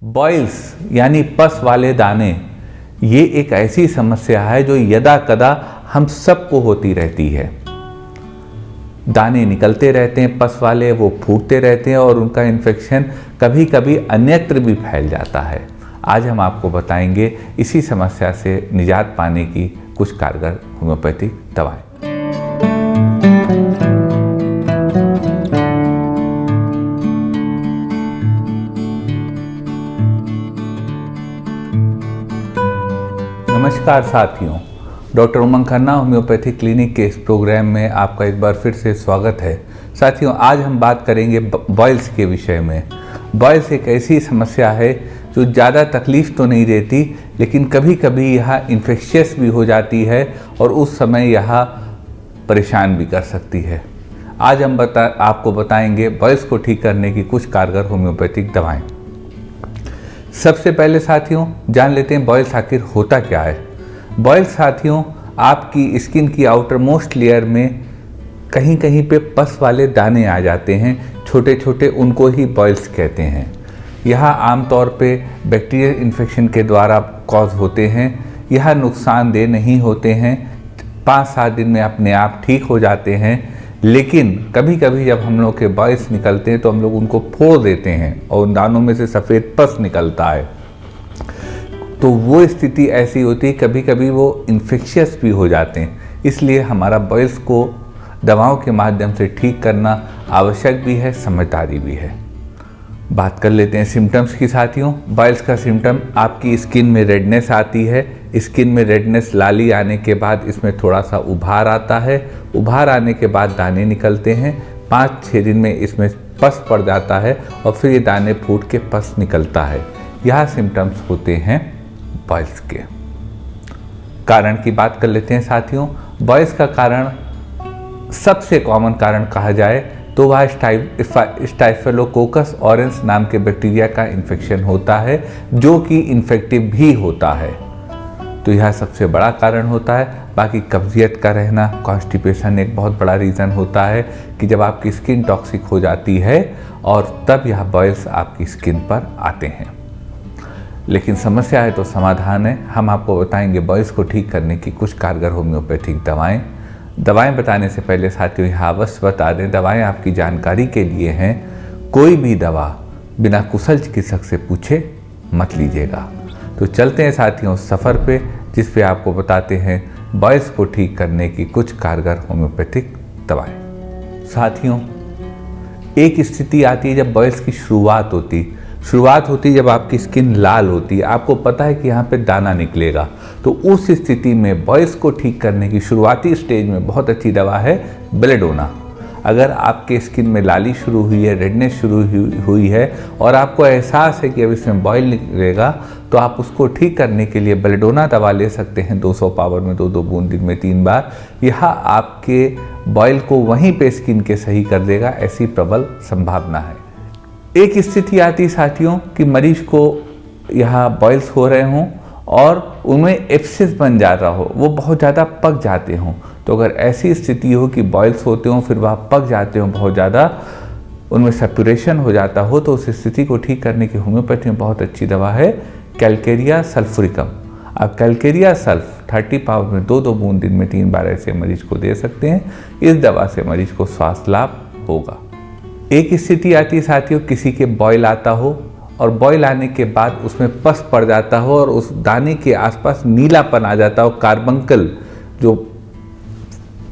Boils यानी पस वाले दाने, ये एक ऐसी समस्या है जो यदा कदा हम सबको होती रहती है। दाने निकलते रहते हैं पस वाले, वो फूटते रहते हैं और उनका इन्फेक्शन कभी कभी अन्यत्र भी फैल जाता है। आज हम आपको बताएंगे इसी समस्या से निजात पाने की कुछ कारगर होम्योपैथिक दवाएं। नमस्कार साथियों, डॉक्टर उमंग खन्ना होम्योपैथिक क्लिनिक के इस प्रोग्राम में आपका एक बार फिर से स्वागत है। साथियों, आज हम बात करेंगे बॉइल्स के विषय में। बॉइल्स एक ऐसी समस्या है जो ज़्यादा तकलीफ तो नहीं देती, लेकिन कभी कभी यह इन्फेक्शियस भी हो जाती है और उस समय यह परेशान भी कर सकती है। आज हम आपको बताएंगे बॉइल्स को ठीक करने की कुछ कारगर होम्योपैथिक दवाएं। सबसे पहले साथियों जान लेते हैं बॉइल्स आखिर होता क्या है। बॉइल्स साथियों आपकी स्किन की आउटर मोस्ट लेयर में कहीं कहीं पे पस वाले दाने आ जाते हैं, छोटे छोटे, उनको ही बॉइल्स कहते हैं। यह आमतौर पे बैक्टीरियल इन्फेक्शन के द्वारा कॉज होते हैं। यह नुकसानदेह नहीं होते हैं, 5-7 दिन में अपने आप ठीक हो जाते हैं। लेकिन कभी कभी जब हम लोग के बॉइल्स निकलते हैं तो हम लोग उनको फोड़ देते हैं और उन दानों में से सफ़ेद पस निकलता है। तो वो स्थिति ऐसी होती है, कभी कभी वो इन्फेक्शियस भी हो जाते हैं। इसलिए हमारा बॉइल्स को दवाओं के माध्यम से ठीक करना आवश्यक भी है, समझदारी भी है। बात कर लेते हैं सिम्टम्स की साथियों। बॉइल्स का सिम्टम आपकी स्किन में रेडनेस आती है। स्किन में रेडनेस, लाली आने के बाद इसमें थोड़ा सा उभार आता है। उभार आने के बाद दाने निकलते हैं। 5-6 दिन में इसमें पस पड़ जाता है और फिर ये दाने फूट के पस निकलता है। यह सिम्टम्स होते हैं बॉइल्स के। कारण की बात कर लेते हैं साथियों। बॉइल्स का कारण, सबसे कॉमन कारण कहा जाए तो वह स्टाइफिलोकोकस ऑरेंस नाम के बैक्टीरिया का इन्फेक्शन होता है, जो कि इन्फेक्टिव भी होता है। तो यह सबसे बड़ा कारण होता है। बाकी कब्जियत का रहना, कॉन्स्टिपेशन एक बहुत बड़ा रीज़न होता है कि जब आपकी स्किन टॉक्सिक हो जाती है और तब यह बॉइल्स आपकी स्किन पर आते हैं। लेकिन समस्या है तो समाधान है। हम आपको बताएंगे बॉइल्स को ठीक करने की कुछ कारगर होम्योपैथिक दवाएं। दवाएं बताने से पहले साथियों यह अवश्य बता दें, दवाएं आपकी जानकारी के लिए हैं। कोई भी दवा बिना कुशल चिकित्सक से पूछे मत लीजिएगा। तो चलते हैं साथियों सफ़र पे, जिस पे आपको बताते हैं बॉइल्स को ठीक करने की कुछ कारगर होम्योपैथिक दवाएं। साथियों, एक स्थिति आती है जब बॉइल्स की शुरुआत होती जब आपकी स्किन लाल होती है, आपको पता है कि यहाँ पे दाना निकलेगा। तो उस स्थिति में बॉइल्स को ठीक करने की शुरुआती स्टेज में बहुत अच्छी दवा है बेलेडोना। अगर आपके स्किन में लाली शुरू हुई है, रेडनेस शुरू हुई है और आपको एहसास है कि अब इसमें बॉइल निकलेगा, तो आप उसको ठीक करने के लिए बेलेडोना दवा ले सकते हैं 200 पावर में 2-2 बूंद दिन में 3 बार। यह आपके बॉइल को वहीं पे स्किन के सही कर देगा, ऐसी प्रबल संभावना है। एक स्थिति आती साथियों कि मरीज को यह बॉइल्स हो रहे हों और उनमें एब्सेस बन जा रहा हो, वो बहुत ज़्यादा पक जाते हों। तो अगर ऐसी स्थिति हो कि बॉइल्स होते हों फिर वह पक जाते हों, बहुत ज़्यादा उनमें सैचुरेशन हो जाता हो, तो उस स्थिति को ठीक करने की होम्योपैथी में बहुत अच्छी दवा है कैलकेरिया सल्फ्यूरिकम। आप कैलकेरिया सल्फ 30 पावर में 2-2 बूंद दिन में 3 बार ऐसे मरीज को दे सकते हैं। इस दवा से मरीज को स्वास्थ्य लाभ होगा। एक स्थिति आती है साथियों, किसी के बॉइल आता हो और बॉइल आने के बाद उसमें पस पड़ जाता हो और उस दाने के आसपास नीलापन आ जाता हो, कार्बंकल, जो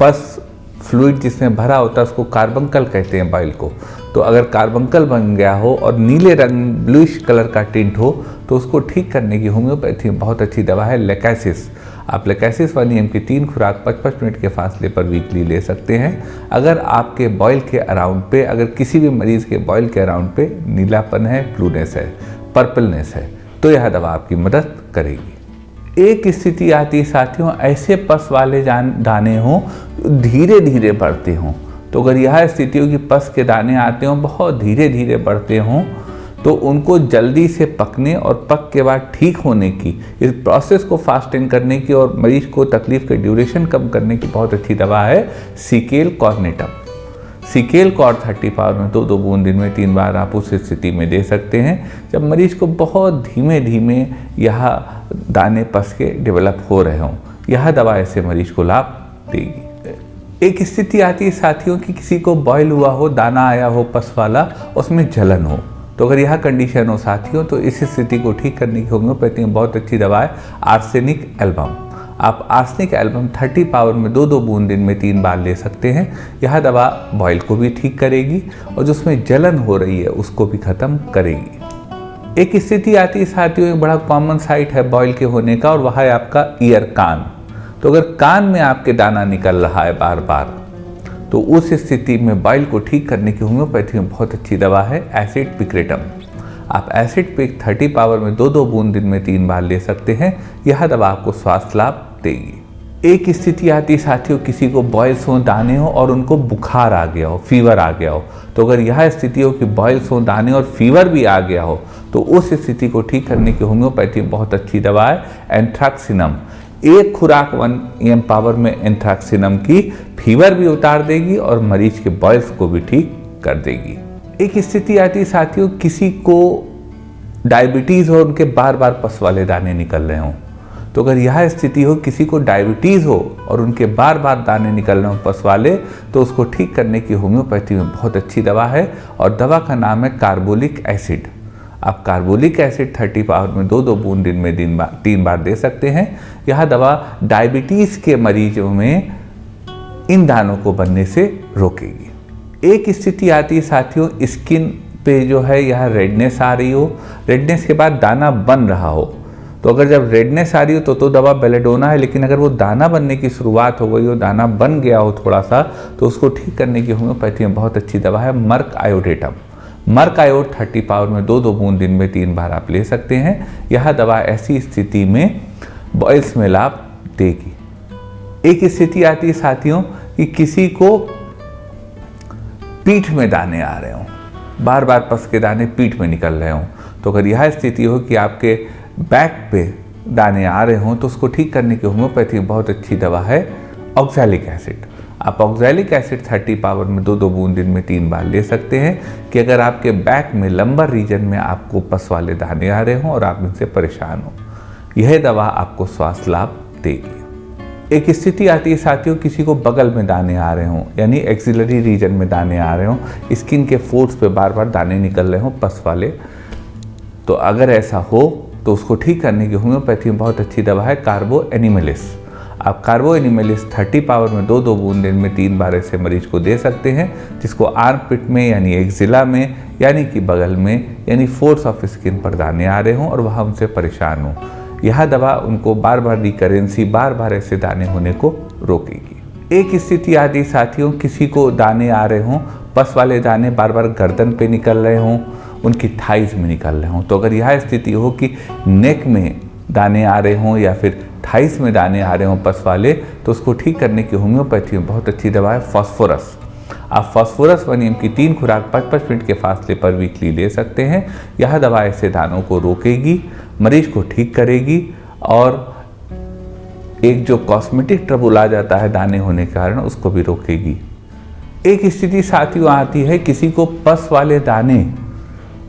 पस फ्लूइड जिसमें भरा होता है उसको कार्बंकल कहते हैं बॉइल को। तो अगर कार्बंकल बन गया हो और नीले रंग, ब्लूइश कलर का टिंट हो, तो उसको ठीक करने की होम्योपैथी में बहुत अच्छी दवा है लेकैसिस। आप लेकैसिस 1 EM की 3 खुराक 55 मिनट के फासले पर वीकली ले सकते हैं। अगर आपके बॉइल के अराउंड पे, अगर किसी भी मरीज़ के बॉइल के अराउंड पे नीलापन है, ब्लूनेस है, पर्पलनेस है, तो यह दवा आपकी मदद करेगी। एक स्थिति आती है साथियों, ऐसे पस वाले दाने हों धीरे धीरे बढ़ते हों। तो अगर यह स्थिति हो कि पस के दाने आते हों, बहुत धीरे धीरे बढ़ते हों, तो उनको जल्दी से पकने और पक के बाद ठीक होने की, इस प्रोसेस को फास्टिंग करने की और मरीज को तकलीफ के ड्यूरेशन कम करने की बहुत अच्छी दवा है सीकेल कॉर्नेटम। सिकेल कॉर्ड 30 पावर में 2-2 बूंद दिन में 3 बार आप उस स्थिति में दे सकते हैं जब मरीज को बहुत धीमे धीमे यह दाने पस के डेवलप हो रहे हों। यह दवा ऐसे मरीज को लाभ देगी। एक स्थिति आती है साथियों कि किसी को बॉयल हुआ हो, दाना आया हो पस वाला, उसमें जलन हो। तो अगर यह कंडीशन हो साथियों तो इस स्थिति को ठीक करने की होम्योपैथी में बहुत अच्छी दवा है आर्सेनिक एल्बम। आप आर्सेनिक एल्बम 30 पावर में 2-2 बूंद दिन में 3 बार ले सकते हैं। यह दवा बॉयल को भी ठीक करेगी और जिसमें जलन हो रही है उसको भी खत्म करेगी। एक स्थिति आती है साथियों, एक बड़ा कॉमन साइट है बॉयल के होने का और वह है आपका ईयर, कान। तो अगर कान में आपके दाना निकल रहा है बार बार तो उस स्थिति में बॉयल को ठीक करने की होम्योपैथी में बहुत अच्छी दवा है एसिड पिक्रेटम। आप एसिड पिक 30 पावर में 2-2 बूंद दिन में 3 बार ले सकते हैं। यह दवा आपको स्वास्थ्य लाभ देगी। एक स्थिति आती साथियों, किसी को बॉयल्स हो, दाने हो और उनको बुखार आ गया हो, फीवर आ गया हो। तो अगर यह स्थिति हो कि बॉयल्स हो, दाने और फीवर भी आ गया हो तो उस स्थिति को ठीक करने की होम्योपैथी में बहुत अच्छी दवा है एंथ्रैक्सिनम। एक खुराक 1 EM पावर में एंथ्रैक्सिनम की फीवर भी उतार देगी और मरीज के बॉयल्स को भी ठीक कर देगी। एक स्थिति आती है साथियों, किसी को डायबिटीज़ हो, उनके बार बार पस वाले दाने निकल रहे हों। तो अगर यह स्थिति हो, किसी को डायबिटीज़ हो और उनके बार बार दाने निकल रहे हों पस वाले, तो उसको ठीक करने की होम्योपैथी में बहुत अच्छी दवा है और दवा का नाम है कार्बोलिक एसिड। आप कार्बोलिक एसिड 30 पावर में 2-2 बूंद दिन में 3 बार दे सकते हैं। यह दवा डायबिटीज़ के मरीजों में इन दानों को बनने से रोकेगी। एक स्थिति आती है साथियों, स्किन पे जो है यह रेडनेस आ रही हो, रेडनेस के बाद दाना बन रहा हो। तो अगर जब रेडनेस आ रही हो तो दवा बेलेडोना है, लेकिन अगर वो दाना बनने की शुरुआत हो गई हो, दाना बन गया हो थोड़ा सा, तो उसको ठीक करने की होम्योपैथी में बहुत अच्छी दवा है मर्क आयोडेटम। मर्क आयोड 30 पावर में 2-2 बूंद दिन में 3 बार आप ले सकते हैं। यह दवा ऐसी स्थिति में बॉयल्स में लाभ देगी। एक स्थिति आती है साथियों कि किसी को पीठ में दाने आ रहे हों, बार बार पस के दाने पीठ में निकल रहे हों। तो अगर यह स्थिति हो कि आपके बैक पे दाने आ रहे हों तो उसको ठीक करने की होम्योपैथी बहुत अच्छी दवा है ऑक्सैलिक एसिड। आप ऑक्सैलिक एसिड 30 पावर में 2-2 बूंद दिन में 3 बार ले सकते हैं कि अगर आपके बैक में लंबर रीजन में आपको पस वाले दाने आ रहे हों और आप इनसे परेशान हो, यह दवा आपको स्वास्थ्य लाभ देगी। एक स्थिति आती है साथियों, किसी को बगल में दाने आ रहे हों, यानी एक्सिलरी रीजन में दाने आ रहे हों, स्किन के फोर्स पे बार बार दाने निकल रहे हों पस वाले। तो अगर ऐसा हो तो उसको ठीक करने की होम्योपैथी में बहुत अच्छी दवा है कार्बो एनिमलिस। आप कार्बो एनिमलिस 30 पावर में 2-2 बूंद दिन में 3 बार ऐसे मरीज को दे सकते हैं जिसको आर्म पिट में यानी एक्जिला में यानी कि बगल में यानी फोर्स ऑफ स्किन पर दाने आ रहे हों और वह उनसे परेशान हो। यह दवा उनको बार बार रिकरेंसी, बार बार ऐसे दाने होने को रोकेगी। एक स्थिति आती है साथियों, किसी को दाने आ रहे हों, पस वाले दाने बार बार गर्दन पे निकल रहे हों, उनकी थाइज में निकल रहे हों। तो अगर यह स्थिति हो कि नेक में दाने आ रहे हों या फिर थाइस में दाने आ रहे हों पस वाले, तो उसको ठीक करने की होम्योपैथी में बहुत अच्छी दवा है फास्फोरस। आप फास्फोरस 1 EM की 3 खुराक 55 मिनट के फासले पर वीकली ले सकते हैं। यह दवा ऐसे दानों को रोकेगी, मरीज को ठीक करेगी और एक जो कॉस्मेटिक ट्रबल आ जाता है दाने होने के कारण उसको भी रोकेगी। एक स्थिति साथियों आती है, किसी को पस वाले दाने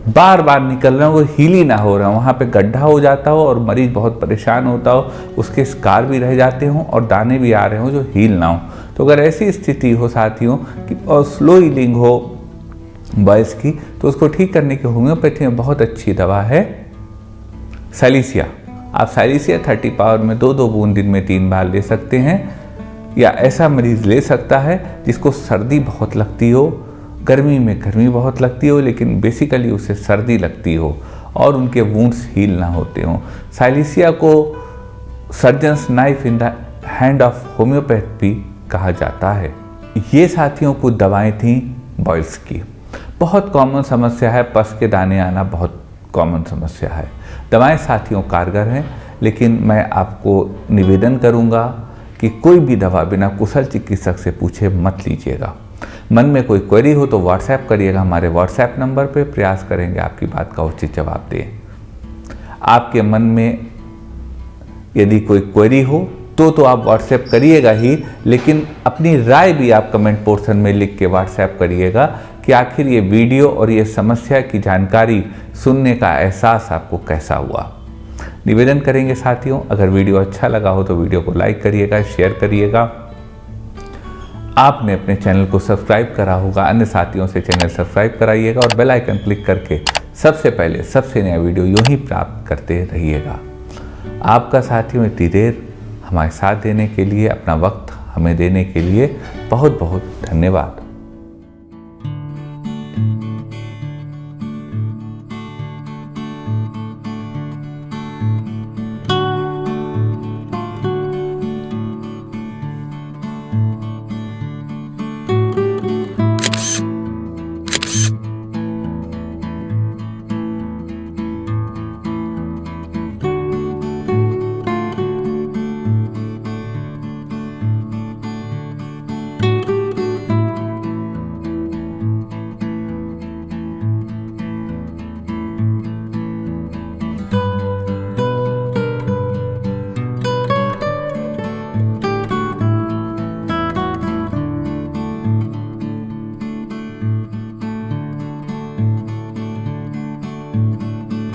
बार बार निकल रहे हो, वो हील ही ना हो रहा हो, वहाँ पे गड्ढा हो जाता हो और मरीज बहुत परेशान होता हो, उसके स्कार भी रह जाते हों और दाने भी आ रहे हों जो हील ना हो। तो अगर ऐसी स्थिति हो साथियों कि और स्लो हीलिंग हो बॉयल्स की, तो उसको ठीक करने की होम्योपैथी में बहुत अच्छी दवा है सैलिसिया। आप सैलिसिया 30 पावर में 2-2 बूंद दिन में 3 बार ले सकते हैं। या ऐसा मरीज ले सकता है जिसको सर्दी बहुत लगती हो, गर्मी में गर्मी बहुत लगती हो, लेकिन बेसिकली उसे सर्दी लगती हो और उनके वुंड्स हील ना होते हों। सैलिसिया को surgeons knife in the hand of homeopathy कहा जाता है। ये साथियों कुछ दवाएं थीं बॉयल्स की। बहुत कॉमन समस्या है, पस के दाने आना बहुत कॉमन समस्या है। दवाएं साथियों कारगर हैं, लेकिन मैं आपको निवेदन करूंगा कि कोई भी दवा बिना कुशल चिकित्सक से पूछे मत लीजिएगा। मन में कोई क्वेरी हो तो व्हाट्सएप करिएगा हमारे व्हाट्सएप नंबर पे, प्रयास करेंगे आपकी बात का उचित जवाब दें। आपके मन में यदि कोई क्वेरी हो तो आप व्हाट्सएप करिएगा ही, लेकिन अपनी राय भी आप कमेंट पोर्शन में लिख के व्हाट्सएप करिएगा कि आखिर ये वीडियो और ये समस्या की जानकारी सुनने का एहसास आपको कैसा हुआ। निवेदन करेंगे साथियों, अगर वीडियो अच्छा लगा हो तो वीडियो को लाइक करिएगा, शेयर करिएगा। आपने अपने चैनल को सब्सक्राइब करा होगा, अन्य साथियों से चैनल सब्सक्राइब कराइएगा और बेल आइकन क्लिक करके सबसे पहले सबसे नया वीडियो यूं ही प्राप्त करते रहिएगा। आपका साथियों इतनी देर हमारे साथ देने के लिए, अपना वक्त हमें देने के लिए बहुत बहुत धन्यवाद।